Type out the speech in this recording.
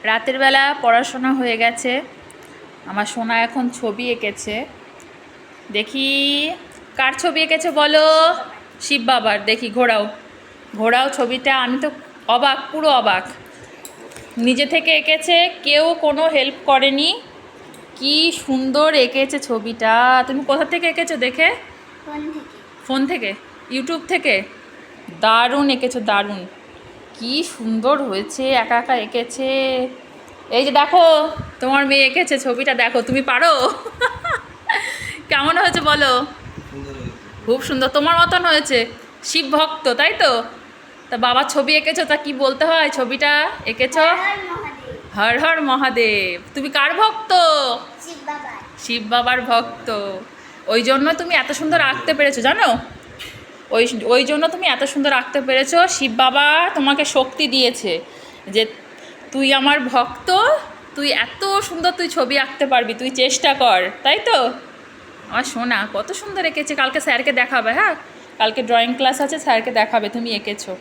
রাতের বেলা পড়াশোনা হয়ে গেছে। আমার সোনা এখন ছবি এঁকেছে। দেখি কার ছবি এঁকেছে বলো। শিব বাবার। দেখি ঘোরাও ঘোরাও ছবিটা। আমি তো অবাক, পুরো অবাক। নিজে থেকে এঁকেছে, কেউ কোনো হেল্প করেনি। কি সুন্দর এঁকেছে ছবিটা। তুমি কোথা থেকে এঁকেছো দেখে? ফোন থেকে? ইউটিউব থেকে? দারুণ এঁকেছো, দারুণ। কি সুন্দর হয়েছে, একা একা এঁকেছে। এই যে দেখো, তোমার মেয়ে এঁকেছে ছবিটা, দেখো। তুমি পারো? কেমন হয়েছে বলো? খুব সুন্দর, তোমার মতন হয়েছে। শিব ভক্ত, তাই তো? তা বাবার ছবি এঁকেছো, তা কি বলতে হয় ছবিটা এঁকেছো? হর হর মহাদেব। তুমি কার ভক্ত? শিব বাবার ভক্ত। ওই জন্য তুমি এত সুন্দর আঁকতে পেরেছো, জানো? ওই ওই জন্য তুমি এত সুন্দর আঁকতে পেরেছো। শিব বাবা তোমাকে শক্তি দিয়েছে যে তুই আমার ভক্ত, তুই এত সুন্দর তুই ছবি আঁকতে পারবি, তুই চেষ্টা কর, তাই তো? আমার সোনা কত সুন্দর এঁকেছে। কালকে স্যারকে দেখাবে, হ্যাঁ? কালকে ড্রয়িং ক্লাস আছে, স্যারকে দেখাবে তুমি এঁকেছো।